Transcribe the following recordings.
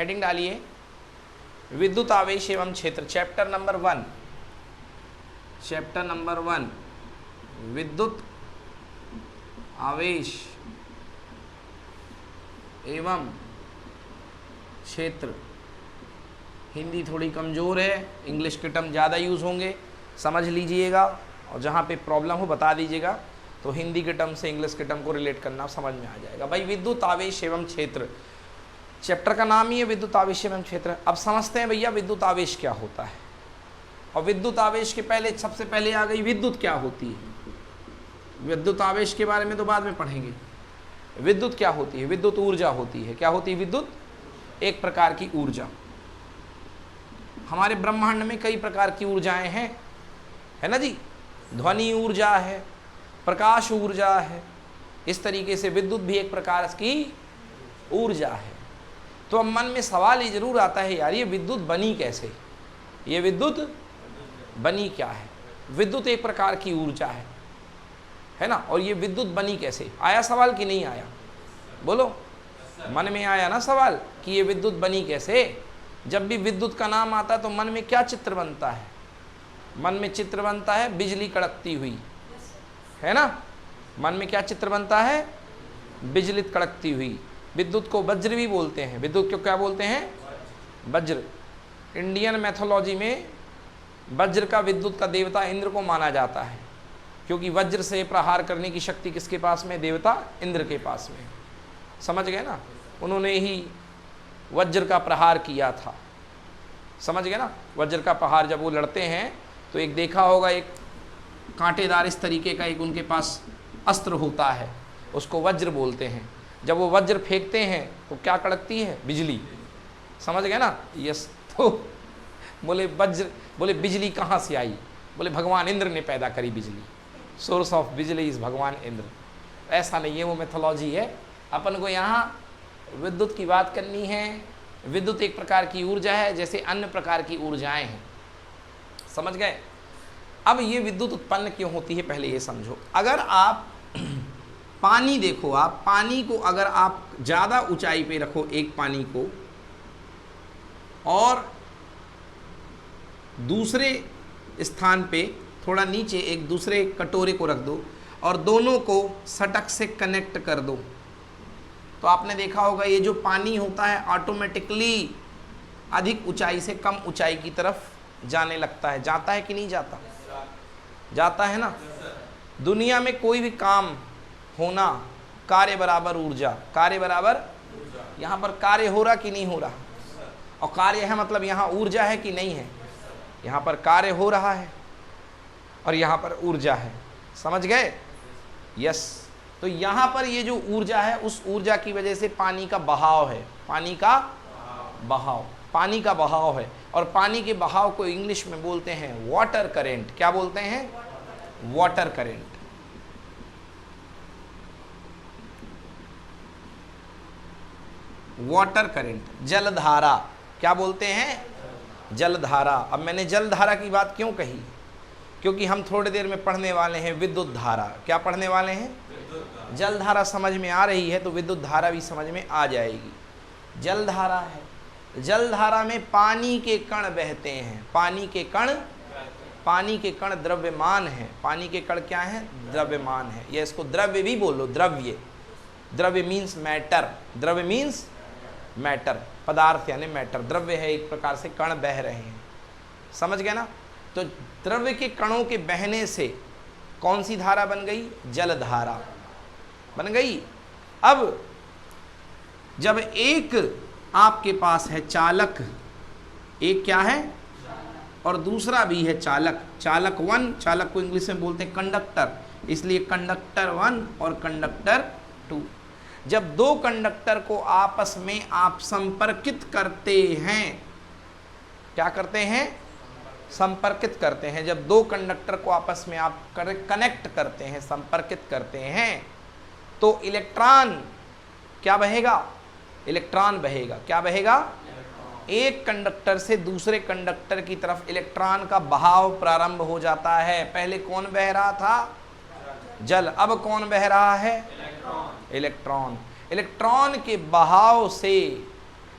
Heading डालिए विद्युत आवेश एवं क्षेत्र, चैप्टर नंबर 1, चैप्टर नंबर 1 विद्युत आवेश एवं क्षेत्र। हिंदी थोड़ी कमज़ोर है, इंग्लिश के टर्म ज़्यादा यूज़ होंगे, समझ लीजिएगा, और जहाँ पे प्रॉब्लम हो बता दीजिएगा, तो हिंदी के टर्म से इंग्लिश के टर्म को रिलेट करना समझ में आ जाएगा। भाई विद्युत आवेश एवं क्षेत्र, चैप्टर का नाम ही है विद्युत आवेश एवं क्षेत्र। अब समझते हैं भैया विद्युत आवेश क्या होता है, और विद्युत आवेश के पहले सबसे पहले आ गई विद्युत क्या होती है। विद्युत आवेश के बारे में तो बाद में पढ़ेंगे। विद्युत क्या होती है? विद्युत ऊर्जा होती है। क्या होती है? विद्युत एक प्रकार की ऊर्जा। हमारे ब्रह्मांड में कई प्रकार की ऊर्जाएं हैं, है ना जी। ध्वनि ऊर्जा है, प्रकाश ऊर्जा है, इस तरीके से विद्युत भी एक प्रकार की ऊर्जा है। तो अब मन में सवाल ये जरूर आता है, यार ये विद्युत बनी कैसे, ये विद्युत बनी क्या है। विद्युत एक प्रकार की ऊर्जा है ना, और ये विद्युत बनी कैसे। आया सवाल कि नहीं आया? बोलो, मन में आया ना सवाल कि ये विद्युत बनी कैसे। जब भी विद्युत का नाम आता है तो मन में क्या चित्र बनता है? मन में चित्र बनता है बिजली कड़कती हुई, है ना। मन में क्या चित्र बनता है? बिजली कड़कती हुई। विद्युत को वज्र भी बोलते हैं। विद्युत को क्या बोलते हैं? वज्र। इंडियन मैथोलॉजी में वज्र का, विद्युत का देवता इंद्र को माना जाता है, क्योंकि वज्र से प्रहार करने की शक्ति किसके पास में? देवता इंद्र के पास में। समझ गए ना, उन्होंने ही वज्र का प्रहार किया था। समझ गए ना, वज्र का प्रहार जब वो लड़ते हैं तो एक देखा होगा, एक कांटेदार इस तरीके का एक उनके पास अस्त्र होता है, उसको वज्र बोलते हैं। जब वो वज्र फेंकते हैं तो क्या कड़कती है? बिजली। समझ गए ना। यस। तो बोले वज्र, बोले बिजली कहाँ से आई? बोले भगवान इंद्र ने पैदा करी बिजली। सोर्स ऑफ बिजली इज भगवान इंद्र। ऐसा नहीं है, वो मैथोलॉजी है। अपन को यहाँ विद्युत की बात करनी है। विद्युत एक प्रकार की ऊर्जा है, जैसे अन्य प्रकार की ऊर्जाएं हैं। समझ गए। अब ये विद्युत उत्पन्न क्यों होती है, पहले ये समझो। अगर आप पानी देखो, आप पानी को अगर आप ज़्यादा ऊंचाई पे रखो, एक पानी को, और दूसरे स्थान पे थोड़ा नीचे एक दूसरे कटोरे को रख दो, और दोनों को सटक से कनेक्ट कर दो, तो आपने देखा होगा ये जो पानी होता है ऑटोमेटिकली अधिक ऊंचाई से कम ऊंचाई की तरफ जाने लगता है। जाता है कि नहीं जाता? जाता है ना। दुनिया में कोई भी काम होना, कार्य बराबर ऊर्जा। कार्य बराबर, यहाँ पर कार्य हो रहा कि नहीं हो रहा? और कार्य है मतलब यहाँ ऊर्जा है कि नहीं है? यहाँ पर कार्य हो रहा है और यहाँ पर ऊर्जा है। समझ गए? यस। तो यहाँ पर ये जो ऊर्जा है, उस ऊर्जा की वजह से पानी का बहाव है। पानी का बहाव, पानी का बहाव है। और पानी के बहाव को इंग्लिश में बोलते हैं वाटर करेंट। क्या बोलते हैं? Water current. वाटर करेंट, जलधारा। क्या बोलते हैं? जलधारा। अब मैंने जलधारा की बात क्यों कही? क्योंकि हम थोड़ी देर में पढ़ने वाले हैं विद्युत धारा। क्या पढ़ने वाले हैं? जलधारा। समझ में आ रही है तो विद्युत धारा भी समझ में आ जाएगी। जलधारा है, जलधारा में पानी के कण बहते हैं। पानी के कण, पानी के कण द्रव्यमान है। पानी के कण क्या है? द्रव्यमान है। या इसको द्रव्य भी बोलो, द्रव्य। द्रव्य मीन्स मैटर। द्रव्य मीन्स मैटर, पदार्थ यानी मैटर। द्रव्य है एक प्रकार से, कण बह रहे हैं। समझ गए ना। तो द्रव्य के कणों के बहने से कौन सी धारा बन गई? जलधारा बन गई। अब जब एक आपके पास है चालक, एक क्या है और दूसरा भी है चालक। चालक 1, चालक को इंग्लिश में बोलते हैं कंडक्टर, इसलिए कंडक्टर 1 और कंडक्टर 2। जब दो कंडक्टर को आपस में आप संपर्कित करते हैं, क्या करते हैं? संपर्कित करते हैं। जब दो कंडक्टर को आपस में आप कनेक्ट करते हैं, संपर्कित करते हैं, तो इलेक्ट्रॉन क्या बहेगा? इलेक्ट्रॉन बहेगा। क्या बहेगा? एक कंडक्टर से दूसरे कंडक्टर की तरफ इलेक्ट्रॉन का बहाव प्रारंभ हो जाता है। पहले कौन बह रहा था? जल। अब कौन बह रहा है? इलेक्ट्रॉन। इलेक्ट्रॉन के बहाव से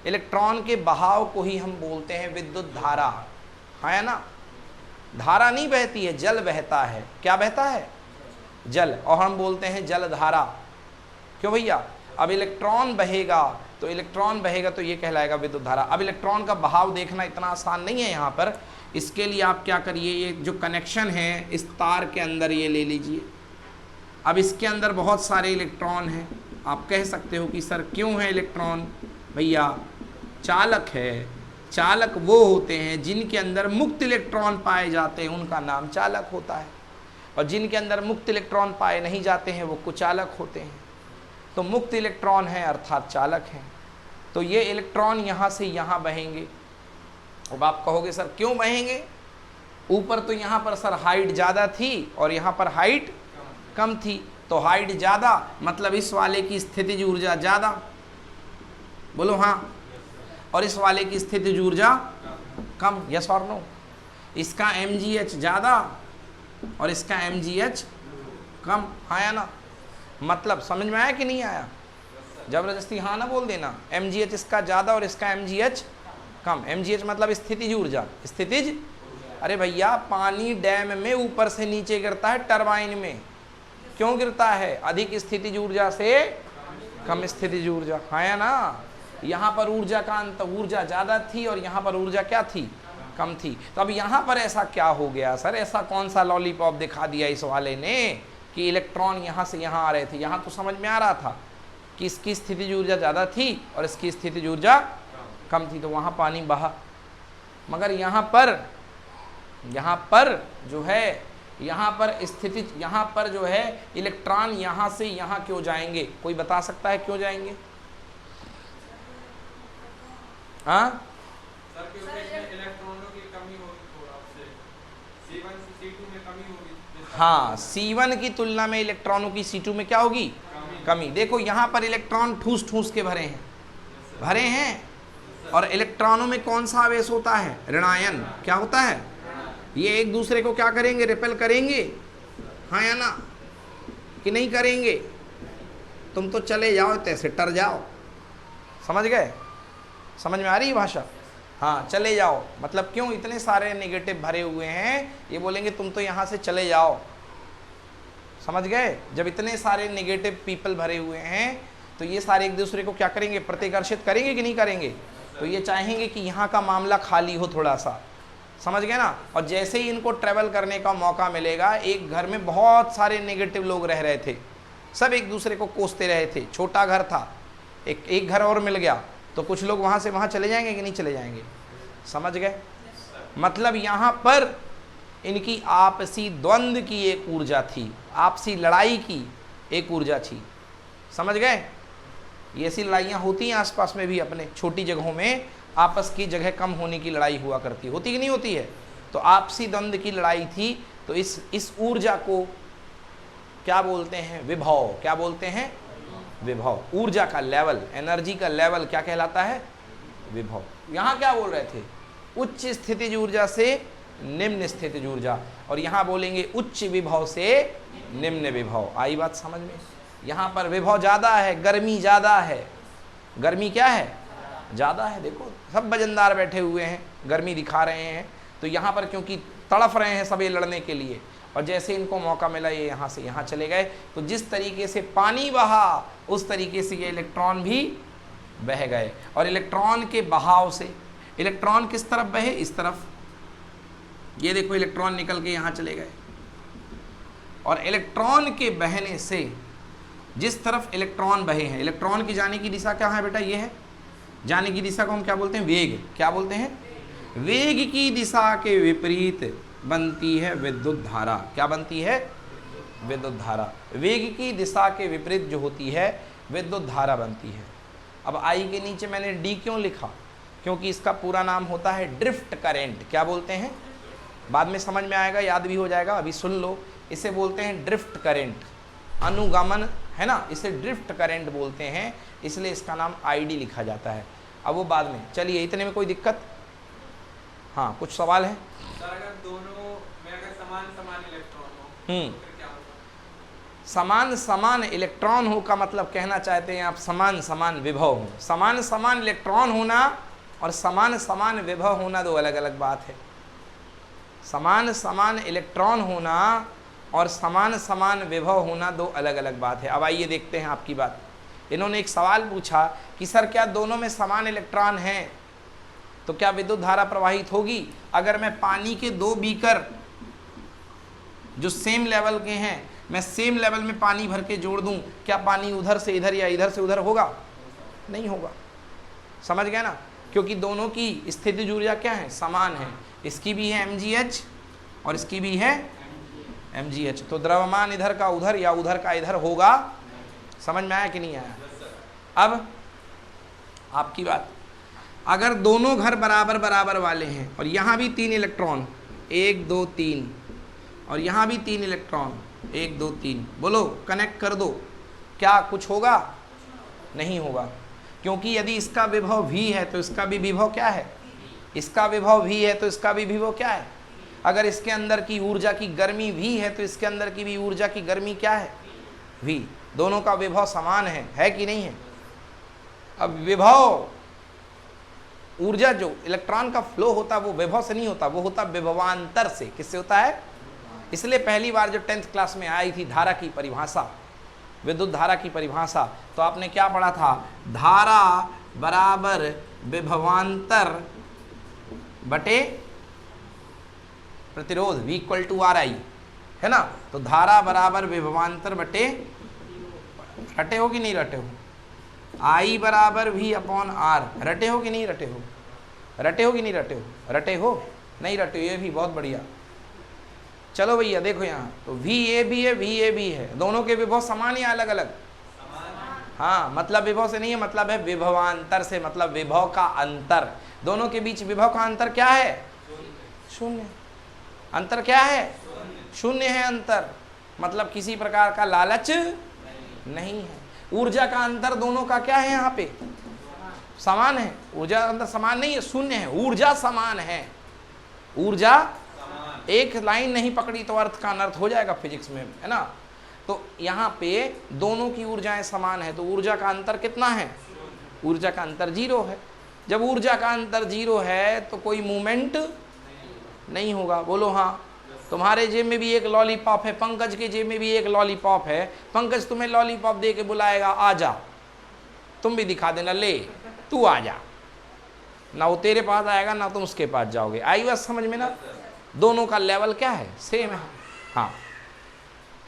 इलेक्ट्रॉन के बहाव को ही हम बोलते हैं विद्युत धारा, है ना। धारा नहीं बहती है, जल बहता है। क्या बहता है? जल, और हम बोलते हैं जल धारा। क्यों भैया? अब इलेक्ट्रॉन बहेगा तो ये कहलाएगा विद्युत धारा। अब इलेक्ट्रॉन का बहाव देखना इतना आसान नहीं है यहाँ पर। इसके लिए आप क्या करिए, ये जो कनेक्शन है इस तार के अंदर ये ले लीजिए। अब इसके अंदर बहुत सारे इलेक्ट्रॉन हैं। आप कह सकते हो कि सर क्यों है इलेक्ट्रॉन? भैया चालक है। चालक वो होते हैं जिनके अंदर मुक्त इलेक्ट्रॉन पाए जाते हैं, उनका नाम चालक होता है। और जिनके अंदर मुक्त इलेक्ट्रॉन पाए नहीं जाते हैं वो कुचालक होते हैं। तो मुक्त इलेक्ट्रॉन है अर्थात चालक हैं। तो ये इलेक्ट्रॉन यहाँ से यहाँ बहेंगे। अब आप कहोगे सर क्यों बहेंगे? ऊपर तो यहाँ पर सर हाइट ज़्यादा थी और यहाँ पर हाइट कम थी, तो हाइट ज़्यादा मतलब इस वाले की स्थितिज ऊर्जा ज़्यादा, बोलो हाँ, और इस वाले की स्थितिज ऊर्जा कम, यस और नो। इसका mgh ज़्यादा और इसका mgh कम, हाँ या ना? मतलब समझ में आया कि नहीं आया? जबरदस्ती हाँ ना बोल देना। mgh इसका ज़्यादा और इसका mgh कम। mgh मतलब स्थितिज ऊर्जा। स्थितिज, अरे भैया पानी डैम में ऊपर से नीचे गिरता है, टरबाइन में क्यों गिरता है? अधिक स्थितिज ऊर्जा से कम स्थितिज ऊर्जा, हाँ या ना। यहाँ पर ऊर्जा का अंत, ऊर्जा ज़्यादा थी और यहाँ पर ऊर्जा क्या थी? कम थी। तो अब यहाँ पर ऐसा क्या हो गया सर? ऐसा कौन सा लॉलीपॉप दिखा दिया इस वाले ने कि इलेक्ट्रॉन यहाँ से यहाँ आ रहे थे? यहाँ तो समझ में आ रहा था कि इसकी स्थितिज ऊर्जा ज़्यादा थी और इसकी स्थितिज ऊर्जा कम थी, तो वहाँ पानी बहा। मगर यहाँ पर जो है, यहाँ पर स्थिति, यहाँ पर जो है इलेक्ट्रॉन यहाँ से यहाँ क्यों जाएंगे? कोई बता सकता है क्यों जाएंगे? हाँ, हाँ, C1 की तुलना में इलेक्ट्रॉनों की C2 में क्या होगी? कमी। देखो यहाँ पर इलेक्ट्रॉन ठूस ठूस के भरे हैं और इलेक्ट्रॉनों में कौन सा आवेश होता है? ऋणायन। क्या होता है? ये एक दूसरे को क्या करेंगे? रिपेल करेंगे, हाँ या ना? कि नहीं करेंगे? तुम तो चले जाओ, तैसे टर जाओ। समझ गए? समझ में आ रही है भाषा? हाँ, चले जाओ मतलब क्यों? इतने सारे नेगेटिव भरे हुए हैं, ये बोलेंगे तुम तो यहाँ से चले जाओ। समझ गए? जब इतने सारे नेगेटिव पीपल भरे हुए हैं तो ये सारे एक दूसरे को क्या करेंगे? प्रतिकर्षित करेंगे कि नहीं करेंगे? तो ये चाहेंगे कि यहाँ का मामला खाली हो थोड़ा सा। समझ गए ना? और जैसे ही इनको ट्रैवल करने का मौका मिलेगा, एक घर में बहुत सारे नेगेटिव लोग रह रहे थे, सब एक दूसरे को कोसते रहे थे, छोटा घर था, एक घर और मिल गया तो कुछ लोग वहाँ से वहाँ चले जाएंगे कि नहीं चले जाएंगे? समझ गए? मतलब यहाँ पर इनकी आपसी द्वंद्व की एक ऊर्जा थी, आपसी लड़ाई की एक ऊर्जा थी। समझ गए? ये ऐसी लड़ाइयाँ होती हैं आसपास में भी, अपने छोटी जगहों में आपस की जगह कम होने की लड़ाई हुआ करती है, होती कि नहीं होती है? तो आपसी द्वंद्व की लड़ाई थी। तो इस ऊर्जा को क्या बोलते हैं? विभव। क्या बोलते हैं? विभव। ऊर्जा का लेवल, एनर्जी का लेवल क्या कहलाता है? विभव। यहाँ क्या बोल रहे थे? उच्च स्थितिज ऊर्जा से निम्न स्थितिज ऊर्जा, और यहाँ बोलेंगे उच्च विभव से निम्न विभव। आई बात समझ में? यहाँ पर विभव ज़्यादा है, गर्मी ज़्यादा है। गर्मी क्या है? ज़्यादा है। देखो सब वजनदार बैठे हुए हैं, गर्मी दिखा रहे हैं। तो यहाँ पर क्योंकि तड़फ रहे हैं सब ये लड़ने के लिए, और जैसे इनको मौका मिला ये यहाँ से यहाँ चले गए। तो जिस तरीके से पानी बहा उस तरीके से ये इलेक्ट्रॉन भी बह गए। और इलेक्ट्रॉन के बहाव से इलेक्ट्रॉन किस तरफ बहे? इस तरफ। ये देखो इलेक्ट्रॉन निकल के यहाँ चले गए, और इलेक्ट्रॉन के बहने से जिस तरफ इलेक्ट्रॉन बहे हैं, इलेक्ट्रॉन की जाने की दिशा क्या है बेटा? ये है जाने की दिशा को हम क्या बोलते हैं? वेग। क्या बोलते हैं? वेग की दिशा के विपरीत बनती है विद्युत धारा। क्या बनती है? विद्युत धारा। वेग की दिशा के विपरीत जो होती है विद्युत धारा बनती है। अब आई के नीचे मैंने डी क्यों लिखा? क्योंकि इसका पूरा नाम होता है ड्रिफ्ट करंट। क्या बोलते हैं? बाद में समझ में आएगा, याद भी हो जाएगा, अभी सुन लो। इसे बोलते हैं ड्रिफ्ट करंट, अनुगमन, है ना? इसे ड्रिफ्ट करंट बोलते हैं, इसलिए इसका नाम आईडी लिखा जाता है। अब वो बाद में। चलिए, इतने में कोई दिक्कत? हाँ, कुछ सवाल है? सर अगर दोनों में अगर समान इलेक्ट्रॉन हो तो फिर क्या होगा? समान समान इलेक्ट्रॉन हो का मतलब कहना चाहते हैं आप समान समान विभव हो। समान समान इलेक्ट्रॉन होना और समान समान विभव होना दो अलग अलग बात है। समान समान इलेक्ट्रॉन होना और समान समान विभव होना दो अलग अलग बात है। अब आइए देखते हैं आपकी बात। इन्होंने एक सवाल पूछा कि सर क्या दोनों में समान इलेक्ट्रॉन हैं तो क्या विद्युत धारा प्रवाहित होगी? अगर मैं पानी के दो बीकर जो सेम लेवल के हैं, मैं सेम लेवल में पानी भर के जोड़ दूं, क्या पानी उधर से इधर या इधर से उधर होगा? नहीं होगा। समझ गए ना? क्योंकि दोनों की स्थितिज ऊर्जा क्या है? समान है। इसकी भी है mgh और इसकी भी है mgh। तो द्रव्यमान इधर का उधर या उधर का इधर होगा। समझ में आया कि नहीं आया? अब आपकी बात, अगर दोनों घर बराबर बराबर वाले हैं और यहाँ भी 3 इलेक्ट्रॉन, 1 2 3, और यहाँ भी 3 इलेक्ट्रॉन, 1 2 3, बोलो कनेक्ट कर दो, क्या कुछ होगा? नहीं होगा। क्योंकि यदि इसका विभव v है तो इसका भी विभव क्या है? इसका विभव v है तो इसका भी विभव क्या है? अगर इसके अंदर की ऊर्जा की गर्मी v है तो इसके अंदर की भी ऊर्जा की गर्मी क्या है? v। दोनों का विभव समान है कि नहीं है? अब विभव, ऊर्जा जो इलेक्ट्रॉन का फ्लो होता है वो विभव से नहीं होता, वो होता विभवांतर से। किससे होता है? इसलिए पहली बार जो 10th क्लास में आई थी धारा की परिभाषा, विद्युत धारा की परिभाषा, तो आपने क्या पढ़ा था? धारा बराबर विभवांतर बटे प्रतिरोध, V = RI, है ना? तो धारा बराबर विभवांतर बटे, रटे हो कि नहीं रटे हो? I बराबर V/R, रटे हो कि नहीं रटे हो? रटे हो कि नहीं रटे हो? रटे हो? नहीं रटे हो, ये भी बहुत बढ़िया। चलो भैया देखो यहाँ, तो VA भी है, VA भी है, दोनों के विभव समान या अलग अलग? हाँ, मतलब विभव से नहीं है, मतलब है विभवांतर से, मतलब विभव का अंतर। दोनों के बीच विभव का अंतर क्या है? शून्य। अंतर क्या है? शून्य है अंतर। मतलब किसी प्रकार का लालच नहीं है। ऊर्जा का अंतर दोनों का क्या है? यहाँ पे समान है। ऊर्जा का अंतर समान नहीं है, शून्य है। ऊर्जा समान है। ऊर्जा, एक लाइन नहीं पकड़ी तो अर्थ का अनर्थ हो जाएगा फिजिक्स में, है ना? तो यहाँ पे दोनों की ऊर्जाएं समान है, तो ऊर्जा का अंतर कितना है? ऊर्जा का अंतर 0 है। जब ऊर्जा का अंतर 0 है तो कोई मूवमेंट नहीं होगा। बोलो हाँ। तुम्हारे जेब में भी एक लॉलीपॉप है, पंकज के जेब में भी एक लॉलीपॉप है। पंकज तुम्हें लॉलीपॉप दे के बुलाएगा, आ जा, तुम भी दिखा देना, ले तू आ जा। ना वो तेरे पास आएगा ना तुम उसके पास जाओगे। आई बात समझ में ना? दोनों का लेवल क्या है? सेम है। हाँ,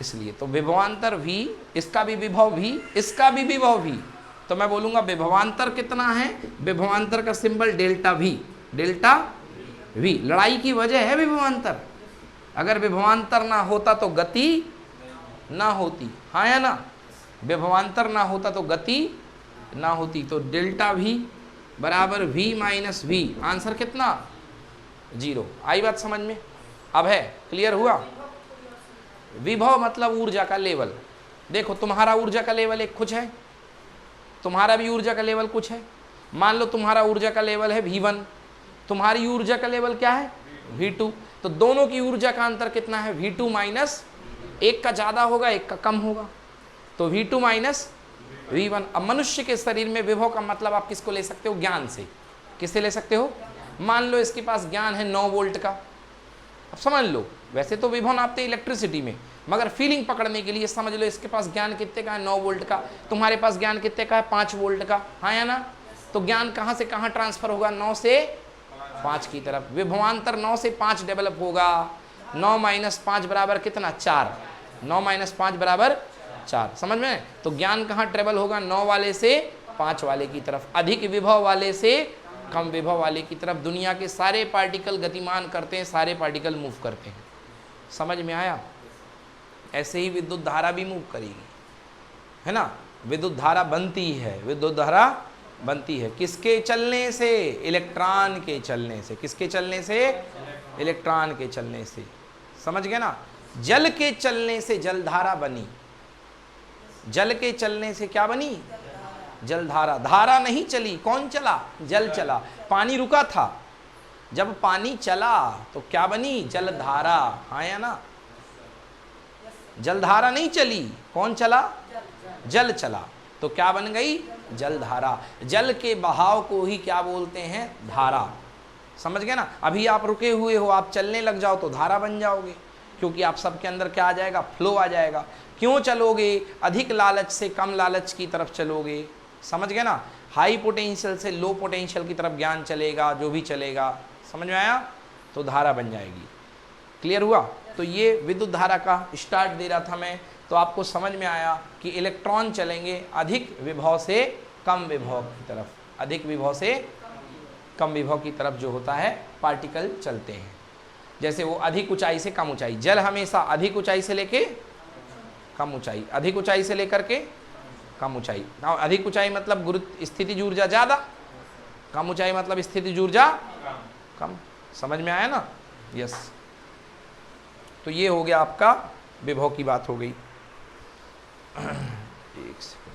इसलिए तो विभवांतर V, इसका भी विभव V, इसका भी विभव V। तो मैं बोलूंगा विभवांतर कितना है? विभवांतर का सिंबल ΔV, ΔV। लड़ाई की वजह है विभवांतर। अगर विभवांतर ना होता तो गति ना होती, हाँ या ना? विभवांतर ना होता तो गति ना होती। तो ΔV बराबर V - V। आंसर कितना? 0। आई बात समझ में? अब है क्लियर हुआ? विभव मतलब ऊर्जा का लेवल। देखो तुम्हारा ऊर्जा का लेवल एक कुछ है, तुम्हारा भी ऊर्जा का लेवल कुछ है। मान लो तुम्हारा ऊर्जा का लेवल है V1, तुम्हारी ऊर्जा का लेवल क्या है? V2। तो दोनों की ऊर्जा का अंतर कितना है? V2 - एक का ज़्यादा होगा, एक का कम होगा, तो V2 - V1। अब मनुष्य के शरीर में विभव का मतलब आप किसको ले सकते हो? ज्ञान से। किससे ले सकते हो? मान लो इसके पास ज्ञान है 9 वोल्ट का। अब समझ लो, वैसे तो विभव नापते इलेक्ट्रिसिटी में, मगर फीलिंग पकड़ने के लिए समझ लो इसके पास ज्ञान कितने का है? 9 वोल्ट का। तुम्हारे पास ज्ञान कितने का है? 5 वोल्ट का, हाँ या ना? तो ज्ञान कहाँ से कहाँ ट्रांसफर होगा? 9 से 5 की तरफ। विभवांतर 9 से 5 डेवलप होगा। 9 - 5 बराबर कितना? 4। 9 - 5 बराबर 4। समझ में? तो ज्ञान कहाँ ट्रेवल होगा? 9 वाले से 5 वाले की तरफ। अधिक विभव वाले से कम विभव वाले की तरफ। दुनिया के सारे पार्टिकल गतिमान करते हैं, सारे पार्टिकल मूव करते हैं। समझ में आया? ऐसे ही विद्युत धारा भी मूव करेगी, है ना? विद्युत धारा बनती है, विद्युत धारा बनती है किसके चलने से? इलेक्ट्रॉन के चलने से। किसके चलने से? इलेक्ट्रॉन के चलने से। समझ गए ना? जल के चलने से जलधारा बनी। जल के चलने से क्या बनी? जलधारा। धारा नहीं चली, कौन चला? जल चला। पानी रुका था, जब पानी चला तो क्या बनी? जलधारा, हाँ या ना? जलधारा नहीं चली, कौन चला? जल चला, तो क्या बन गई? जलधारा। जल के बहाव को ही क्या बोलते हैं? धारा। समझ गए ना? अभी आप रुके हुए हो, आप चलने लग जाओ तो धारा बन जाओगे, क्योंकि आप सबके अंदर क्या आ जाएगा? फ्लो आ जाएगा। क्यों चलोगे? अधिक लालच से कम लालच की तरफ चलोगे। समझ गए ना? हाई पोटेंशियल से लो पोटेंशियल की तरफ ज्ञान चलेगा, जो भी चलेगा, समझ में आया? तो धारा बन जाएगी। क्लियर हुआ? तो ये विद्युत धारा का स्टार्ट दे रहा था मैं, तो आपको समझ में आया कि इलेक्ट्रॉन चलेंगे अधिक विभव से कम विभव की तरफ, अधिक विभव से कम विभव की तरफ जो होता है पार्टिकल चलते हैं। जैसे वो अधिक ऊंचाई से कम ऊंचाई, जल हमेशा अधिक ऊंचाई से लेके कम ऊंचाई, अधिक ऊंचाई से लेकर के कम ऊंचाई। अधिक ऊंचाई मतलब गुरुत्व स्थितिज ऊर्जा ज़्यादा, कम ऊंचाई मतलब स्थितिज ऊर्जा कम। समझ में आया ना? यस। तो ये हो गया आपका विभव की बात हो गई। एक सेकंड,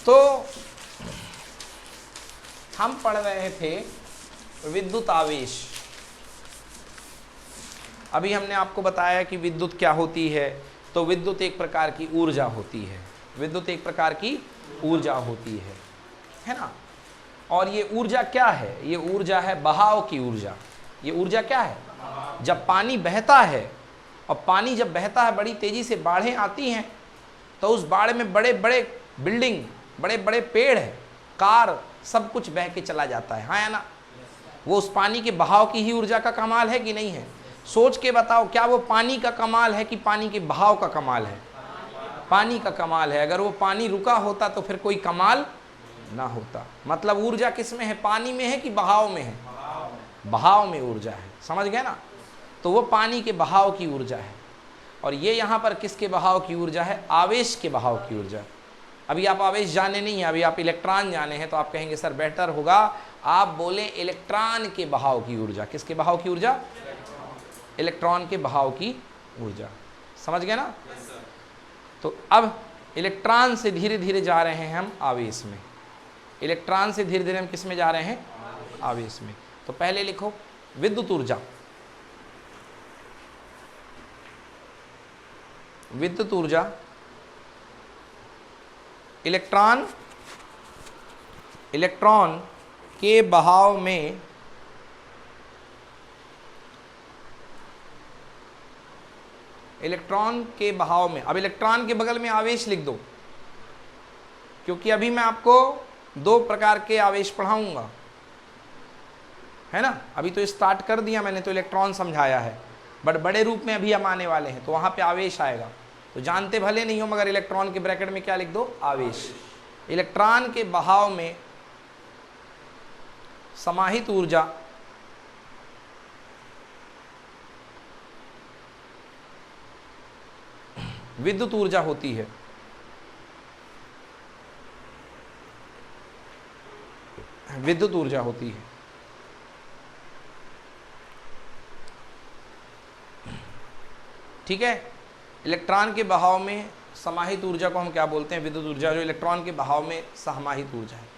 तो हम पढ़ रहे थे विद्युत आवेश। अभी हमने आपको बताया कि विद्युत क्या होती है। तो विद्युत एक प्रकार की ऊर्जा होती है, विद्युत एक प्रकार की ऊर्जा होती है ना? और ये ऊर्जा क्या है? ये ऊर्जा है बहाव की ऊर्जा। ये ऊर्जा क्या है? जब पानी बहता है, और पानी जब बहता है बड़ी तेजी से, बाढ़ें आती हैं, तो उस बाढ़ में बड़े बड़े बिल्डिंग, बड़े बड़े पेड़ है, कार, सब कुछ बह के चला जाता है, हाँ या ना? वो उस पानी के बहाव की ही ऊर्जा का कमाल है कि नहीं है? सोच के बताओ, क्या वो पानी का कमाल है कि पानी के बहाव का कमाल है? पानी का कमाल है। अगर वो पानी रुका होता तो फिर कोई कमाल ना होता। मतलब ऊर्जा किस में है? पानी में है कि बहाव में है? बहाव में ऊर्जा है। समझ गए ना? तो वो पानी के बहाव की ऊर्जा है। और ये यहाँ पर किसके बहाव की ऊर्जा है? आवेश के बहाव की ऊर्जा। अभी आप आवेश जाने नहीं है, अभी आप इलेक्ट्रॉन जाने हैं, तो आप कहेंगे सर बेहतर होगा आप बोले इलेक्ट्रॉन के बहाव की ऊर्जा। किसके बहाव की ऊर्जा? इलेक्ट्रॉन के बहाव की ऊर्जा। समझ गए ना? तो अब इलेक्ट्रॉन से धीरे धीरे जा रहे हैं हम आवेश में। इलेक्ट्रॉन से धीरे धीरे हम किस में जा रहे हैं? आवेश में। तो पहले लिखो विद्युत ऊर्जा। विद्युत ऊर्जा इलेक्ट्रॉन, इलेक्ट्रॉन के बहाव में इलेक्ट्रॉन के बहाव में। अब इलेक्ट्रॉन के बगल में आवेश लिख दो, क्योंकि अभी मैं आपको दो प्रकार के आवेश पढ़ाऊंगा, है ना? अभी तो स्टार्ट कर दिया मैंने, तो इलेक्ट्रॉन समझाया है, बट बड़े रूप में अभी हम आने वाले हैं, तो वहां पे आवेश आएगा। तो जानते भले नहीं हो, मगर इलेक्ट्रॉन के ब्रैकेट में क्या लिख दो? आवेश। इलेक्ट्रॉन के बहाव में समाहित ऊर्जा विद्युत ऊर्जा होती है। विद्युत ऊर्जा होती है। ठीक है? इलेक्ट्रॉन के बहाव में समाहित ऊर्जा को हम क्या बोलते हैं? विद्युत ऊर्जा, जो इलेक्ट्रॉन के बहाव में समाहित ऊर्जा है।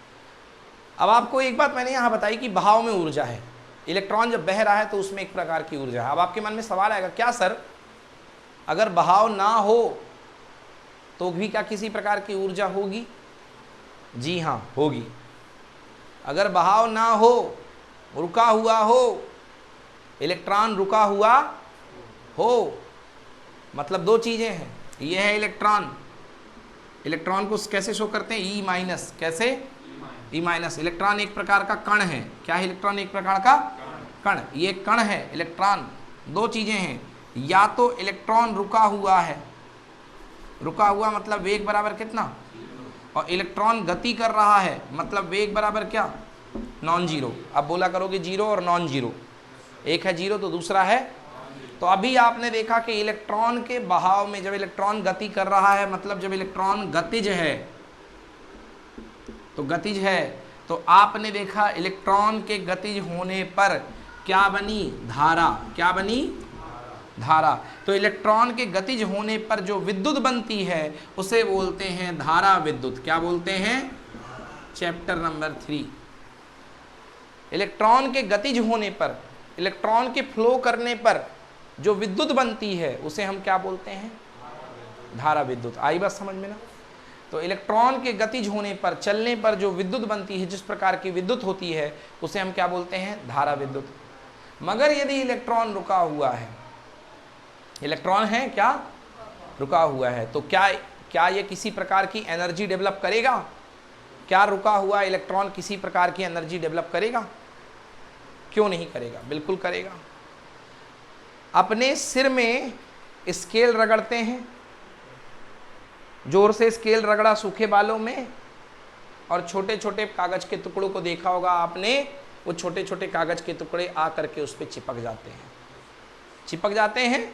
अब आपको एक बात मैंने यहाँ बताई कि बहाव में ऊर्जा है, इलेक्ट्रॉन जब बह रहा है तो उसमें एक प्रकार की ऊर्जा है। अब आपके मन में सवाल आएगा, क्या सर अगर बहाव ना हो तो भी क्या किसी प्रकार की ऊर्जा होगी? जी हाँ, होगी। अगर बहाव ना हो, रुका हुआ हो, इलेक्ट्रॉन रुका हुआ हो, मतलब दो चीजें हैं। ये है इलेक्ट्रॉन, इलेक्ट्रॉन को कैसे शो करते हैं? E minus. कैसे? E minus. इलेक्ट्रॉन एक प्रकार का कण है। क्या है इलेक्ट्रॉन? एक प्रकार का कण। ये कण है इलेक्ट्रॉन। दो चीजें हैं, या तो इलेक्ट्रॉन रुका हुआ है, रुका हुआ मतलब वेग बराबर कितना, और इलेक्ट्रॉन गति कर रहा है मतलब वेग बराबर क्या? Non zero. अब बोला करोगे जीरो और नॉन जीरो, एक है जीरो तो दूसरा है। तो अभी आपने देखा कि इलेक्ट्रॉन के बहाव में जब इलेक्ट्रॉन गति कर रहा है, मतलब जब इलेक्ट्रॉन गतिज है, तो गतिज है, तो आपने देखा इलेक्ट्रॉन के गतिज होने पर क्या बनी? धारा। क्या बनी? धारा। तो इलेक्ट्रॉन के गतिज होने पर जो विद्युत बनती है उसे बोलते हैं धारा विद्युत। क्या बोलते हैं? Chapter number 3। इलेक्ट्रॉन के गतिज होने पर, इलेक्ट्रॉन के फ्लो करने पर जो विद्युत बनती है उसे हम क्या बोलते हैं? धारा विद्युत। आई बात समझ में ना? तो इलेक्ट्रॉन के गतिज होने पर, चलने पर जो विद्युत बनती है, जिस प्रकार की विद्युत होती है उसे हम क्या बोलते हैं? धारा विद्युत। मगर यदि इलेक्ट्रॉन रुका हुआ है, इलेक्ट्रॉन है क्या? रुका हुआ है, तो क्या ये किसी प्रकार की एनर्जी डेवलप करेगा? क्या रुका हुआ इलेक्ट्रॉन किसी प्रकार की एनर्जी डेवलप करेगा? क्यों नहीं करेगा? बिल्कुल करेगा। अपने सिर में स्केल रगड़ते हैं, जोर से स्केल रगड़ा सूखे बालों में, और छोटे छोटे कागज के टुकड़ों को देखा होगा आपने, वो छोटे छोटे कागज के टुकड़े आ करके उस पर चिपक जाते हैं। चिपक जाते हैं।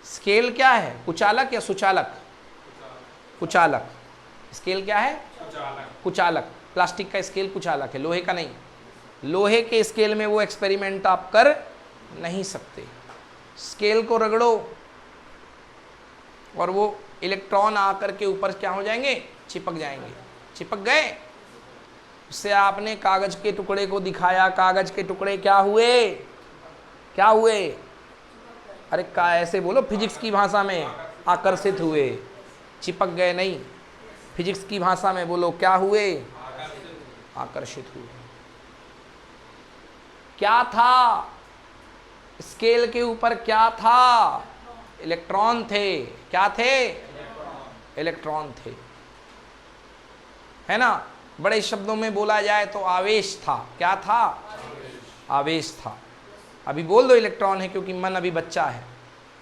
स्केल क्या है? कुचालक या सुचालक? कुचालक। स्केल क्या है? कुचालक। प्लास्टिक का स्केल कुचालक है, लोहे का नहीं। लोहे के स्केल में वो एक्सपेरिमेंट आप कर नहीं सकते। स्केल को रगड़ो और वो इलेक्ट्रॉन आकर के ऊपर क्या हो जाएंगे? चिपक जाएंगे। चिपक गए। उससे आपने कागज के टुकड़े को दिखाया, कागज के टुकड़े क्या हुए? क्या हुए? अरे ऐसे बोलो फिजिक्स की भाषा में, आकर्षित हुए। चिपक गए नहीं, फिजिक्स की भाषा में बोलो, क्या हुए? आकर्षित हुए। क्या था स्केल के ऊपर? क्या था? इलेक्ट्रॉन थे। क्या थे? इलेक्ट्रॉन थे, है ना? बड़े शब्दों में बोला जाए तो आवेश था। क्या था? आवेश था। अभी बोल दो इलेक्ट्रॉन है, क्योंकि मन अभी बच्चा है,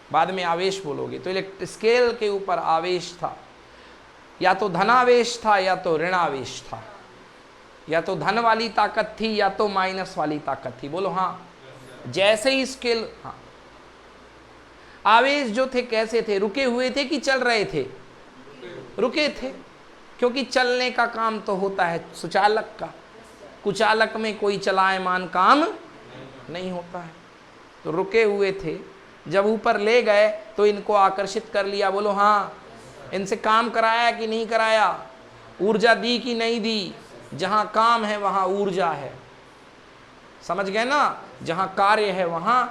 बाद में आवेश बोलोगे। तो स्केल के ऊपर आवेश था। या तो धनावेश था या तो ऋणावेश था। या तो धन वाली ताकत थी या तो माइनस वाली ताकत थी। बोलो हाँ। जैसे ही स्केल, हाँ, आवेश जो थे कैसे थे? रुके हुए थे कि चल रहे थे? रुके थे, क्योंकि चलने का काम तो होता है सुचालक का। कुचालक में कोई चलायमान काम नहीं होता है। तो रुके हुए थे, जब ऊपर ले गए तो इनको आकर्षित कर लिया। बोलो हाँ। इनसे काम कराया कि नहीं कराया? ऊर्जा दी कि नहीं दी? जहां काम है वहां ऊर्जा है, समझ गए ना? जहां कार्य है वहां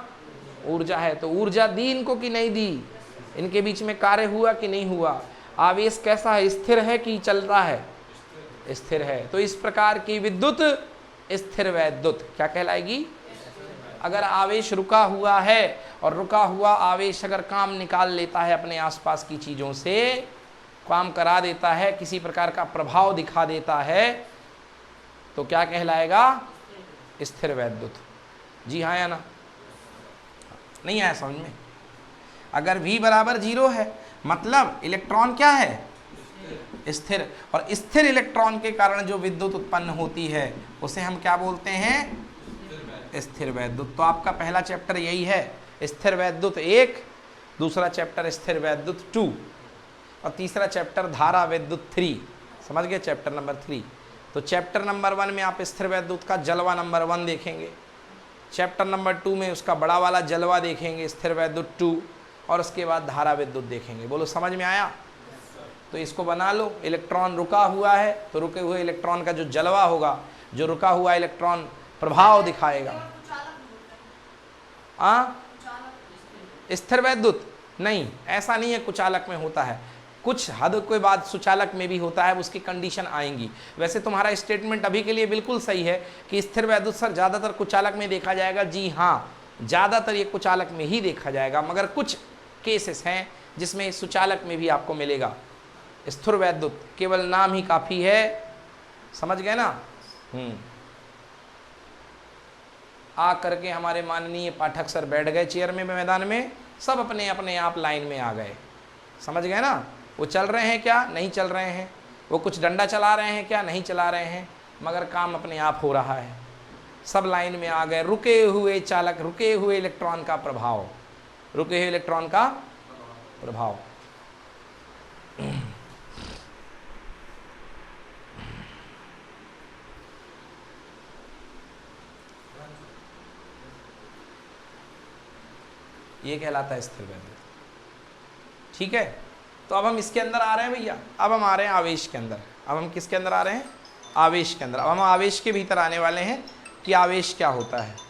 ऊर्जा है। तो ऊर्जा दी इनको कि नहीं दी? इनके बीच में कार्य हुआ कि नहीं हुआ? आवेश कैसा है? स्थिर है कि चल रहा है? स्थिर है। तो इस प्रकार की विद्युत स्थिर वैद्युत क्या कहलाएगी? अगर आवेश रुका हुआ है और रुका हुआ आवेश अगर काम निकाल लेता है अपने आसपास की चीजों से, काम करा देता है, किसी प्रकार का प्रभाव दिखा देता है, तो क्या कहलाएगा? स्थिर वैद्युत। जी हाँ या ना? नहीं आया समझ में? अगर V बराबर 0 है मतलब इलेक्ट्रॉन क्या है? स्थिर। और स्थिर इलेक्ट्रॉन के कारण जो विद्युत उत्पन्न होती है उसे हम क्या बोलते हैं? स्थिर वैद्युत। तो आपका पहला चैप्टर यही है, स्थिर वैद्युत 1, दूसरा चैप्टर स्थिर वैद्युत 2, और तीसरा चैप्टर धारा विद्युत 3। समझ गए? Chapter number 3। तो चैप्टर नंबर 1 में आप स्थिर वैद्युत का जलवा नंबर 1 देखेंगे, चैप्टर नंबर 2 में उसका बड़ा वाला जलवा देखेंगे, स्थिर वैद्युत 2, और उसके बाद धारा विद्युत देखेंगे। बोलो समझ में आया? तो इसको बना लो। इलेक्ट्रॉन रुका हुआ है तो रुके हुए इलेक्ट्रॉन का जो जलवा होगा, जो रुका हुआ इलेक्ट्रॉन प्रभाव दिखाएगा। स्थिर वैद्युत नहीं, ऐसा नहीं है कुचालक में होता है, कुछ हद के बाद सुचालक में भी होता है, उसकी कंडीशन आएंगी। वैसे तुम्हारा स्टेटमेंट अभी के लिए बिल्कुल सही है कि स्थिर वैद्युत सर ज़्यादातर कुचालक में देखा जाएगा। जी हाँ, ज़्यादातर ये कुचालक में ही देखा जाएगा, मगर कुछ केसेस हैं जिसमें सुचालक में भी आपको मिलेगा। स्थिर वैद्युत केवल नाम ही काफ़ी है। समझ गए ना? आ करके हमारे माननीय पाठक सर बैठ गए चेयर में, मैदान में, सब अपने अपने आप लाइन में आ गए। समझ गए ना? वो चल रहे हैं क्या? नहीं चल रहे हैं। वो कुछ डंडा चला रहे हैं क्या? नहीं चला रहे हैं, मगर काम अपने आप हो रहा है। सब लाइन में आ गए। रुके हुए चालक, रुके हुए इलेक्ट्रॉन का प्रभाव, रुके हुए इलेक्ट्रॉन का प्रभाव। ये कहलाता है स्थिर वैद्युत। ठीक है, तो अब हम इसके अंदर आ रहे हैं भैया, अब हम आ रहे हैं आवेश के अंदर। अब हम किसके अंदर आ रहे हैं? आवेश के अंदर। अब हम आवेश के भीतर आने वाले हैं कि आवेश क्या होता है।